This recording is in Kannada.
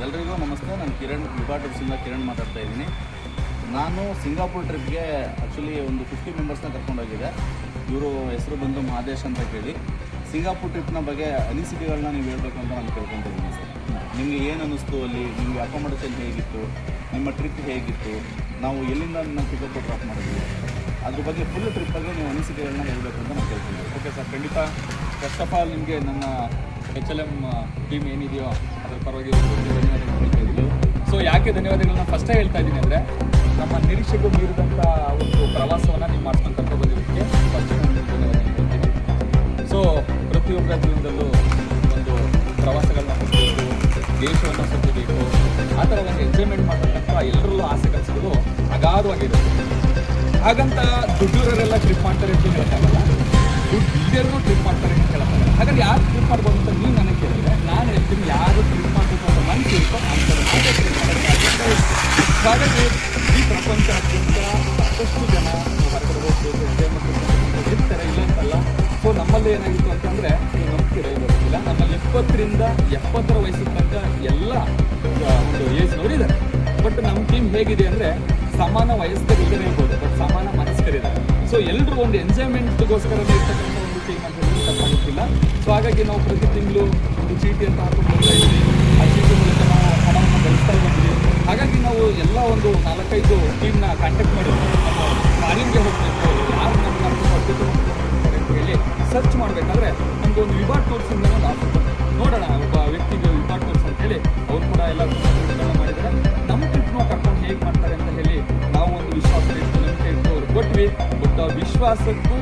ಎಲ್ರಿಗೂ ನಮಸ್ತೆ. ನಾನು ವಿಭಾ ಟೂರ್ಸಿಂದ ಕಿರಣ್ ಮಾತಾಡ್ತಾ ಇದ್ದೀನಿ. ನಾನು ಸಿಂಗಾಪುರ್ ಟ್ರಿಪ್ಗೆ ಆ್ಯಕ್ಚುಲಿ ಒಂದು 50 ಮೆಂಬರ್ಸ್ನ ಕರ್ಕೊಂಡೋಗಿದೆ. ಇವರು ಹೆಸರು ಬಂದು ಮಹಾದೇಶ್ ಅಂತ ಕೇಳಿ. ಸಿಂಗಾಪುರ್ ಟ್ರಿಪ್ನ ಬಗ್ಗೆ ಅನಿಸಿಕೆಗಳನ್ನ ನೀವು ಹೇಳಬೇಕು ಅಂತ ನಾನು ಕೇಳ್ಕೊತಿದ್ದೀನಿ ಸರ್. ನಿಮಗೆ ಏನು ಅನ್ನಿಸ್ತು, ಅಲ್ಲಿ ನಿಮಗೆ ಅಕೊಮಡೇಷನ್ ಹೇಗಿತ್ತು, ನಿಮ್ಮ ಟ್ರಿಪ್ ಹೇಗಿತ್ತು, ನಾವು ಎಲ್ಲಿಂದ ನನ್ನ ಪಿಕಪ್ ಡ್ರಾಪ್ ಮಾಡಿದ್ವಿ, ಅದ್ರ ಬಗ್ಗೆ ಫುಲ್ ಟ್ರಿಪ್ ಬಗ್ಗೆ ನೀವು ಅನಿಸಿಕೆಗಳನ್ನ ಹೇಳಬೇಕು ಅಂತ ನಾನು ಕೇಳ್ತೀನಿ. ಓಕೆ ಸರ್, ಖಂಡಿತ. ಫಸ್ಟ್ ಆಫ್ ಆಲ್ ನಿಮಗೆ ನನ್ನ HLM ಟೀಮ್ ಏನಿದೆಯೋ ಅದರ ಪರವಾಗಿ ಧನ್ಯವಾದಗಳು ಹೇಳ್ತಾ ಇದ್ದೀವಿ. ಸೊ ಯಾಕೆ ಧನ್ಯವಾದಗಳನ್ನ ಫಸ್ಟೇ ಹೇಳ್ತಾ ಇದ್ದೀನಿ ಅಂದರೆ, ನಮ್ಮ ನಿರೀಕ್ಷೆಗೂ ಮೀರಿದಂಥ ಒಂದು ಪ್ರವಾಸವನ್ನು ನೀವು ಮಾಡ್ಕೊಂಡು ಕರ್ಕೊಂಡು ಬಂದಿದ್ದಕ್ಕೆ ಫಸ್ಟ್ ಧನ್ಯವಾದ ಹೇಳ್ತೀನಿ. ಸೊ ಪ್ರತಿಯೊಬ್ಬರ ಜೀವನದಲ್ಲೂ ಒಂದು ಪ್ರವಾಸಗಳನ್ನ ಹೋಗಬೇಕು, ದೇಶವನ್ನು ಸುತ್ತಬೇಕು, ಆ ಥರ ಒಂದು ಎಂಜಾಯ್ಮೆಂಟ್ ಮಾಡತಕ್ಕಂಥ ಎಲ್ಲರಲ್ಲೂ ಆಸೆ ಕನಸುಗಳು ಅಗಾಧವಾಗಿರುತ್ತೆ. ಹಾಗಂತ ದುಡ್ಡಿರೋರೆಲ್ಲ ಟ್ರಿಪ್ ಮಾಡ್ತಾರೆ ಅಂತ ಹೇಳೋಕ್ಕಾಗಲ್ಲ, ದುಡ್ಡು ಇಲ್ಲರೂ ಟ್ರಿಪ್ ಮಾಡ್ತಾರೆ ಅಂತ ಹೇಳೋಕ್ಕಾಗಲ್ಲ. ಹಾಗಾಗಿ ಯಾರು ಟ್ರಿಪ್ ಮಾಡ್ಬೋದು ಅಂತ ನೀವು ನನಗೆ ಕೇಳಿದ್ರೆ ನಾನು ಹೇಳ್ತೀನಿ, ಯಾರು ಟ್ರಿಪ್ ಮಾಡಬೇಕು ಅಂತ ಮನಸ್ಸು ಇರುತ್ತೋ ಅಂಥದ್ದು ಟ್ರಿಪ್ ಮಾಡೋದು. ಹಾಗಾಗಿ ಈ ಪ್ರಪಂಚಕ್ಕಿಂತ ಸಾಕಷ್ಟು ಜನ ಹೊರಗಡೆ ಹೋಗ್ಬೇಕು, ಎಂಜಾಯ್ ಇರ್ತಾರೆ, ಇಲ್ಲ ಅಂತಲ್ಲ. ಸೊ ನಮ್ಮಲ್ಲಿ ಏನಾಗಿತ್ತು ಅಂತಂದರೆ, ನೀವು ನಂಬ್ತೀರಾ ಇರೋದಿಲ್ಲ, ನಮ್ಮಲ್ಲಿ 20ರಿಂದ 70 ವಯಸ್ಸು ತನಕ ಎಲ್ಲ ಒಂದು ಏಜ್ನವರು ಇದ್ದಾರೆ. ಬಟ್ ನಮ್ಮ ಟೀಮ್ ಹೇಗಿದೆ ಅಂದರೆ, ಸಮಾನ ವಯಸ್ಕರಿಲ್ಲದೇ ಇರ್ಬೋದು, ಬಟ್ ಸಮಾನ ಮನಸ್ಕರಿದ್ದಾರೆ. ಸೊ ಎಲ್ಲರೂ ಒಂದು ಎಂಜಾಯ್ಮೆಂಟ್ಗೋಸ್ಕರ ಇರ್ತಕ್ಕಂಥ ಒಂದು ಟೀಮ್ ಅಂತ ಹೇಳಿ ತಪ್ಪಾಗುತ್ತಿಲ್ಲ. ಸೊ ಹಾಗಾಗಿ ನಾವು ಪ್ರತಿ ತಿಂಗಳು ಒಂದು ಚೀಟಿ ಅಂತ ಹಾಕೊಂಡು ಬರ್ತಾ ಇದ್ವಿ. ಆ ಚೀಟಿ ಮೂಲಕ ನಾವು ಹಣವನ್ನು ಗಳಿಸ್ತಾ ಬಂದ್ವಿ. ಹಾಗಾಗಿ ನಾವು ಎಲ್ಲ ಒಂದು 4-5 ಟೀಮ್ನ ಕಾಂಟ್ಯಾಕ್ಟ್ ಮಾಡಿ ನಾವು ಫಾರಿನ್ಗೆ ಹೋಗಬೇಕು, ಯಾರು ನಮ್ಮ ಕರ್ಕೊಂಡು ಹೋಗಬೇಕು ಅಂತ ಹೇಳಿ ಸರ್ಚ್ ಮಾಡಬೇಕಾದ್ರೆ ನಮಗೊಂದು ಒಂದು ವಿಭಾ ಟೂರ್ಸಿಂದ ನೋಡೋಣ, ಒಬ್ಬ ವ್ಯಕ್ತಿಗೆ ವಿಭಾ ಟೂರ್ಸ್ ಅಂತ ಹೇಳಿ ಅವ್ರು ಕೂಡ ಎಲ್ಲ ಮಾಡಿದ್ದಾರೆ. ನಮ್ಮ ಟ್ರಿಪ್ನ ಕರ್ಕೊಂಡು ಹೇಗೆ ಮಾಡ್ತಾರೆ ಅಂತ ಹೇಳಿ ನಾವು ಒಂದು ವಿಶ್ವಾಸ ಇಟ್ಟು ನಂಬಿಕೆ ಇಟ್ಟು ಅವ್ರು ಕೊಟ್ವಿ. ಬಟ್ ಆ ವಿಶ್ವಾಸಕ್ಕೂ